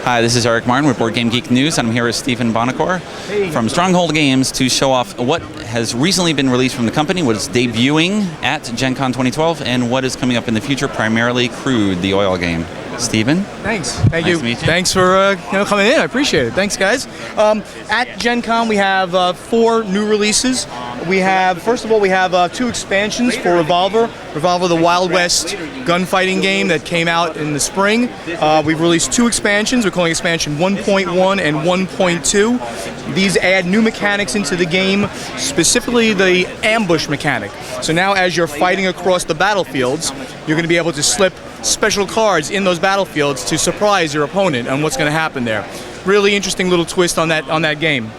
Hi, this is Eric Martin with Board Game Geek News, and I'm here with Stephen Bonacore from Stronghold Games to show off what has recently been released from the company, what is debuting at Gen Con 2012, and what is coming up in the future, primarily Crude, the oil game. Stephen? Thanks. Thank you. Nice to meet you. Thanks for coming in. I appreciate it. Thanks, guys. At Gen Con, we have 4 new releases. We have, first of all, we have 2 expansions for Revolver. Revolver, the Wild West gunfighting game that came out in the spring. We've released 2 expansions. We're calling expansion 1.1 and 1.2. These add new mechanics into the game, specifically the ambush mechanic. So now as you're fighting across the battlefields, you're going to be able to slip special cards in those battlefields to surprise your opponent on what's going to happen there. Really interesting little twist on that game.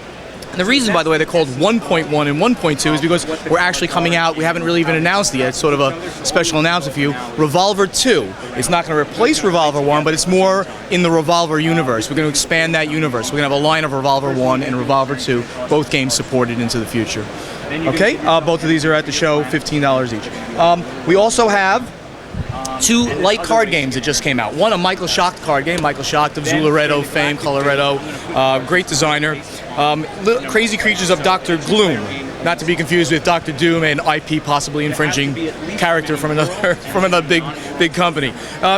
And the reason, by the way, they're called 1.1 and 1.2 is because we're actually coming out, we haven't really even announced it yet, it's sort of a special announcement for you. Revolver 2 is not going to replace Revolver 1, but it's more in the Revolver universe. We're going to expand that universe. We're going to have a line of Revolver 1 and Revolver 2, both games supported into the future. Okay, both of these are at the show, $15 each. We also have 2 light card games that just came out. One, a Michael Schacht card game. Michael Schacht of Zularedo fame, Coloretto, great designer. Crazy Creatures of Dr. Gloom, not to be confused with Dr. Doom, an IP possibly infringing character from another big company.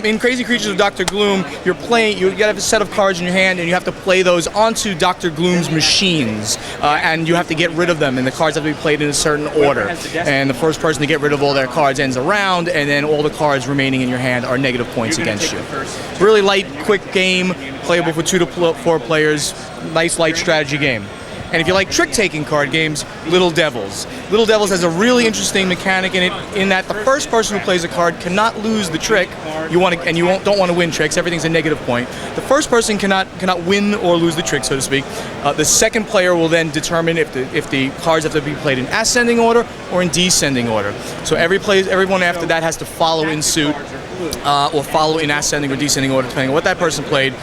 In Crazy Creatures of Dr. Gloom, you gotta have a set of cards in your hand, and you have to play those onto Dr. Gloom's machines, and you have to get rid of them, and the cards have to be played in a certain order. And the first person to get rid of all their cards ends a round, and then all the cards remaining in your hand are negative points against you. Really light, quick game, playable for 2 to 4 players. Nice light strategy game. And if you like trick-taking card games, Little Devils. Little Devils has a really interesting mechanic in it, in that the first person who plays a card cannot lose the trick. Don't want to win tricks. Everything's a negative point. The first person cannot win or lose the trick, so to speak. The second player will then determine if the cards have to be played in ascending order or in descending order. So everyone after that has to follow in suit or follow in ascending or descending order, depending on what that person played.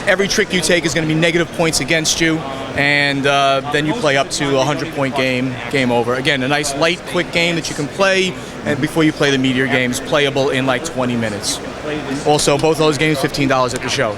Every trick you take is going to be negative points against you, and then you play up to a 100-point game over. Again, a nice light, quick game that you can play and before you play the Meteor games, playable in like 20 minutes. Also, both those games, $15 at the show.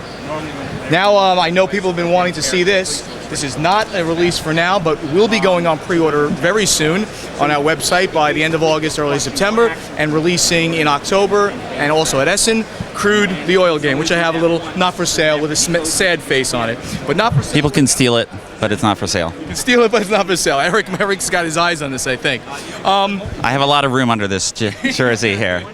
Now, I know people have been wanting to see this. This is not a release for now, but will be going on pre-order very soon on our website by the end of August, early September, and releasing in October, and also at Essen, Crude, the oil game, which I have a little not for sale with a sad face on it. But not for sale. People can steal it, but it's not for sale. You can steal it, but it's not for sale. Eric's got his eyes on this, I think. I have a lot of room under this jersey here.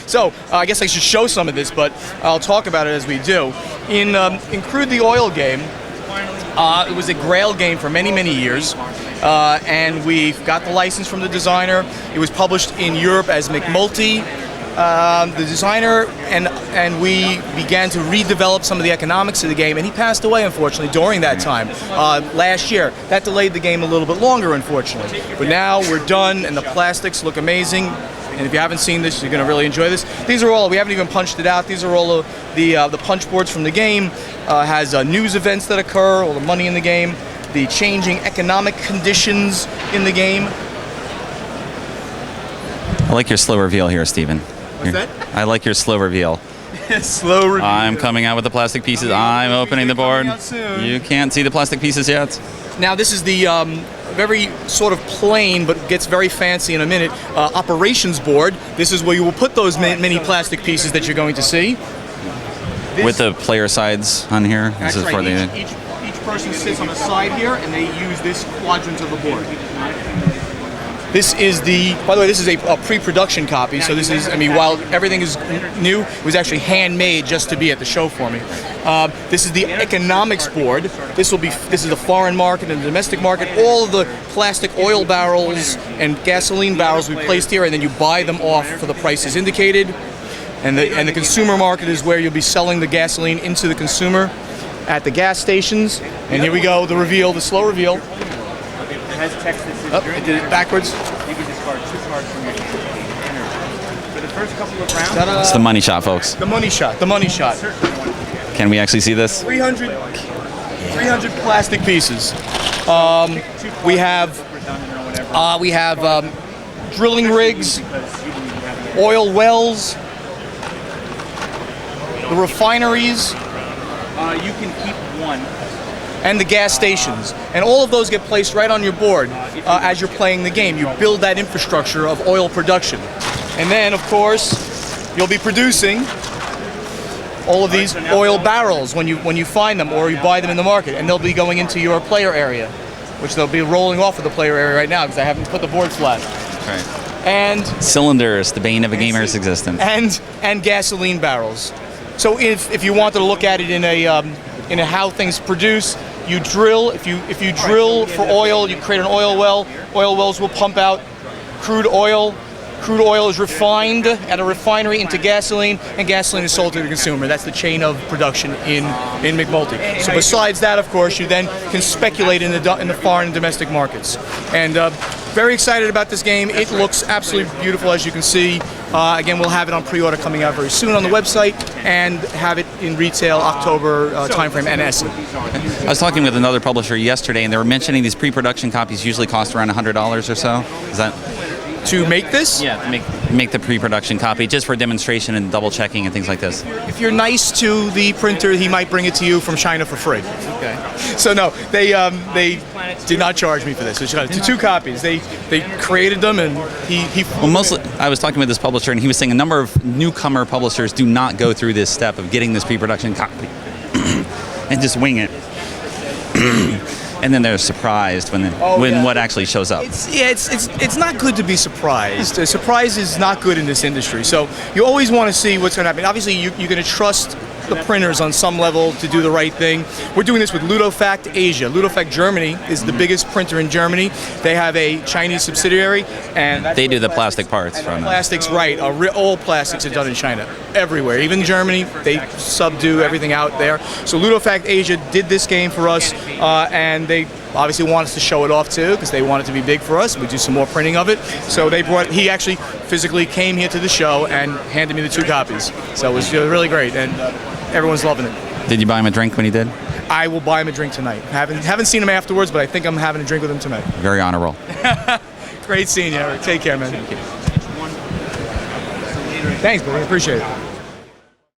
So, I guess I should show some of this, but I'll talk about it as we do. In Crude, the oil game, it was a Grail game for many, many years, and we got the license from the designer. It was published in Europe as McMulty. The designer and we began to redevelop some of the economics of the game, and he passed away, unfortunately, during that time, last year. That delayed the game a little bit longer, unfortunately. But now we're done, and the plastics look amazing. And if you haven't seen this, you're going to really enjoy this. These are all, we haven't even punched it out, these are all of the punch boards from the game. Has news events that occur, all the money in the game, the changing economic conditions in the game. I like your slow reveal here, Stephen. What's that? I like your slow reveal. Slow reveal. I'm coming out with the plastic pieces. I'm opening the board. You can't see the plastic pieces yet. Now this is the very sort of plain, but gets very fancy in a minute, operations board. This is where you will put those mini plastic pieces that you're going to see. With the player sides on here. That's this is right. For each person sits on the side here, and they use this quadrant of the board. This is by the way, this is a pre-production copy, so this is, I mean, while everything is new, it was actually handmade just to be at the show for me. This is the economics board. This is the foreign market and the domestic market. All of the plastic oil barrels and gasoline barrels we placed here, and then you buy them off for the prices indicated. And the consumer market is where you'll be selling the gasoline into the consumer at the gas stations. And here we go, the reveal, the slow reveal. It has text that says I did it backwards. You can discard 2 cards from your hand. For the first couple of rounds, It's the money shot, folks. The money shot, the money shot. Can we actually see this? 300 plastic pieces. We have drilling rigs, oil wells, the refineries, You can keep one. And the gas stations. And all of those get placed right on your board as you're playing the game. You build that infrastructure of oil production. And then, of course, you'll be producing all of these oil barrels when you find them or you buy them in the market. And they'll be going into your player area, which they'll be rolling off of the player area right now because I haven't put the board flat. Right. And cylinders, the bane of a gamer's existence. And gasoline barrels. So if you wanted to look at it in a how things produce, you drill. If you drill for oil, you create an oil well. Oil wells will pump out crude oil. Crude oil is refined at a refinery into gasoline, and gasoline is sold to the consumer. That's the chain of production in McMulty. So besides that, of course, you then can speculate in the foreign and domestic markets. And very excited about this game. It looks absolutely beautiful, as you can see. Again, we'll have it on pre-order coming out very soon on the website, and have it in retail October timeframe and Essen. I was talking with another publisher yesterday, and they were mentioning these pre-production copies usually cost around $100 or so. Is that? To make this? Yeah, to make the pre-production copy, just for demonstration and double checking and things like this. If you're nice to the printer, he might bring it to you from China for free. Okay. So no, they did not charge me for this. It's 2 copies. They created them, and he. Well, mostly, I was talking with this publisher, and he was saying a number of newcomer publishers do not go through this step of getting this pre-production copy and just wing it. And then they're surprised when what actually shows up. It's not good to be surprised. A surprise is not good in this industry. So you always want to see what's going to happen. Obviously, you're going to trust the printers on some level to do the right thing. We're doing this with Ludofact Asia. Ludofact Germany is the biggest printer in Germany. They have a Chinese subsidiary, and they do the plastic parts from plastics, right? All plastics are done in China, everywhere. Even Germany, they subdue everything out there. So Ludofact Asia did this game for us, and they obviously want us to show it off too, because they want it to be big for us. We do some more printing of it. So he actually physically came here to the show and handed me the 2 copies. So it was really great, and everyone's loving it. Did you buy him a drink when he did? I will buy him a drink tonight. Haven't seen him afterwards, but I think I'm having a drink with him tonight. Very honorable. Great seeing you, Eric. Take care, man. Thank you. Thanks, buddy. Appreciate it.